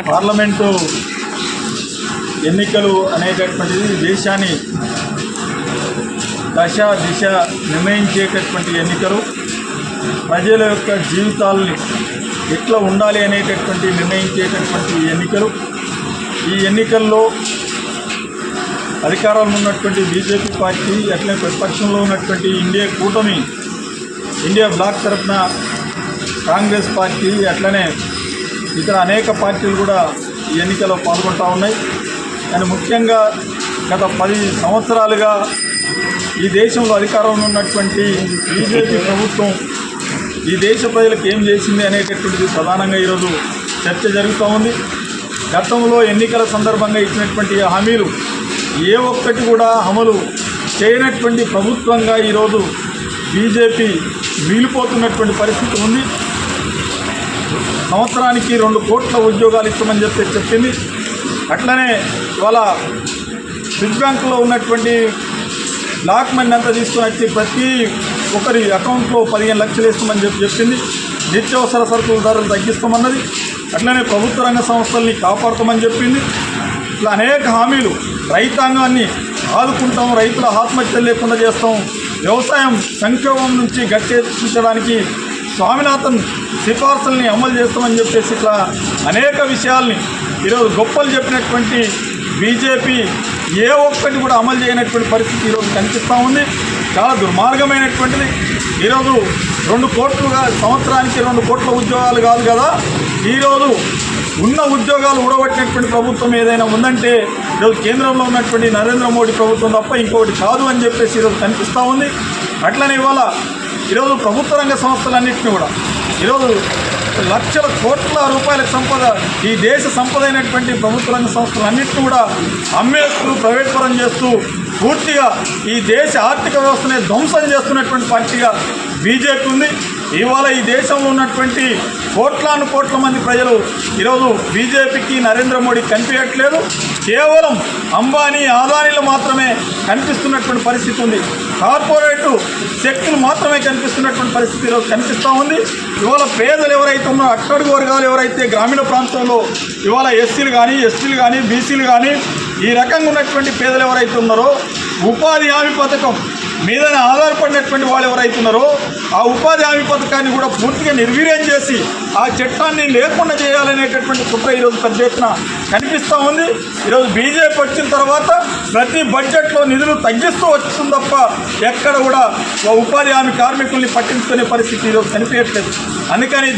Parliament ఎన్నికలు అనేటటువంటిది దేశాన్ని దశ దిశ నిర్ణయించేటటువంటి ఎన్నికలు, ప్రజల యొక్క జీవితాలని ఎట్లా ఉండాలి అనేటటువంటి నిర్ణయించేటటువంటి ఎన్నికలు. ఈ ఎన్నికల్లో అధికారంలో ఉన్నటువంటి బీజేపీ పార్టీ, అట్లనే ప్రతిపక్షంలో ఉన్నటువంటి ఇండియా బ్లాక్ తరఫున కాంగ్రెస్ పార్టీ, అట్లనే ఇతర అనేక పార్టీలు కూడా ఈ ఎన్నికల్లో పాల్గొంటూ ఉన్నాయి. కానీ ముఖ్యంగా గత 10 సంవత్సరాలుగా ఈ దేశంలో అధికారంలో ఉన్నటువంటి బీజేపీ ప్రభుత్వం ఈ దేశ ప్రజలకు ఏం చేసింది అనేటటువంటిది ప్రధానంగా ఈరోజు చర్చ జరుగుతూ ఉంది. గతంలో ఎన్నికల సందర్భంగా ఇచ్చినటువంటి హామీలు ఏ ఒక్కటి కూడా అమలు చేయనటువంటి ప్రభుత్వంగా ఈరోజు బీజేపీ మిగిలిపోతున్నటువంటి పరిస్థితి ఉంది. సంవత్సరానికి 2 కోట్ల ఉద్యోగాలు ఇస్తామని చెప్పింది. అట్లనే ఇవాళ స్విస్ బ్యాంకులో ఉన్నటువంటి బ్లాక్ మనీ అంతా తీసుకుని వచ్చి ప్రతి ఒక్కరి అకౌంట్లో 15 లక్షలు ఇస్తామని చెప్పింది. నిత్యావసర సరుకుల ధరలు తగ్గిస్తామన్నది. అట్లనే ప్రభుత్వ రంగ సంస్థల్ని కాపాడుతామని చెప్పింది. ఇట్లా అనేక హామీలు. రైతాంగాన్ని ఆదుకుంటాం, రైతుల ఆత్మహత్యలు లేకుండా చేస్తాం, వ్యవసాయం సంక్షోభం నుంచి గట్టెక్కించడానికి స్వామినాథన్ సిఫార్సుల్ని అమలు చేస్తామని చెప్పేసి ఇట్లా అనేక విషయాల్ని ఈరోజు గొప్పలు చెప్పినటువంటి బీజేపీ ఏ ఒక్కటి కూడా అమలు చేయనటువంటి పరిస్థితి ఈరోజు కనిపిస్తూ ఉంది. చాలా దుర్మార్గమైనటువంటిది. ఈరోజు 2 కోట్లుగా సంవత్సరానికి 2 కోట్ల ఉద్యోగాలు కాదు కదా, ఈరోజు ఉన్న ఉద్యోగాలు ఊడగొట్టినటువంటి ప్రభుత్వం ఏదైనా ఉందంటే ఈరోజు కేంద్రంలో ఉన్నటువంటి నరేంద్ర మోడీ ప్రభుత్వం తప్ప ఇంకొకటి కాదు అని చెప్పేసి ఈరోజు కనిపిస్తూ ఉంది. అట్లనే ఇవాళ ఈరోజు ప్రభుత్వ రంగ సంస్థలన్నింటినీ కూడా ఈరోజు లక్షల కోట్ల రూపాయల సంపద, ఈ దేశ సంపద అయినటువంటి ప్రభుత్వ రంగ సంస్థలన్నింటినీ కూడా అమ్మేస్తూ ప్రైవేట్ పరం చేస్తూ పూర్తిగా ఈ దేశ ఆర్థిక వ్యవస్థనే ధ్వంసం చేస్తున్నటువంటి పార్టీగా బీజేపీ ఉంది. ఇవాళ ఈ దేశంలో ఉన్నటువంటి కోట్ల మంది ప్రజలు ఈరోజు బీజేపీకి నరేంద్ర మోడీ కనిపించట్లేదు. కేవలం అంబానీ అదానీలు మాత్రమే కనిపిస్తున్నటువంటి పరిస్థితి ఉంది. కార్పొరేటు శక్తులు మాత్రమే కనిపిస్తున్నటువంటి పరిస్థితి ఈరోజు కనిపిస్తూ ఉంది. ఇవాళ పేదలు ఎవరైతే ఉన్నారో, అట్టడుగు వర్గాలు ఎవరైతే గ్రామీణ ప్రాంతంలో ఇవాళ ఎస్సీలు కానీ, ఎస్టీలు కానీ, బీసీలు కానీ ఈ రకంగా ఉన్నటువంటి పేదలు ఎవరైతే ఉన్నారో, ఉపాధి హామీ పథకం మీద ఆధారపడినటువంటి వాళ్ళు ఎవరైతే ఉన్నారో ఆ ఉపాధి హామీ పథకాన్ని కూడా పూర్తిగా నిర్వీర్యం చేసి ఆ చట్టాన్ని లేకుండా చేయాలనేటటువంటి కుట్ర ఈరోజు పెద్ద ఎత్తున కనిపిస్తూ ఉంది. ఈరోజు బీజేపీ వచ్చిన తర్వాత ప్రతి బడ్జెట్లో నిధులు తగ్గిస్తూ వస్తుంది తప్ప ఎక్కడ కూడా ఉపాధి హామీ కార్మికుల్ని పట్టించుకునే పరిస్థితి ఈరోజు కనిపించట్లేదు. అందుకని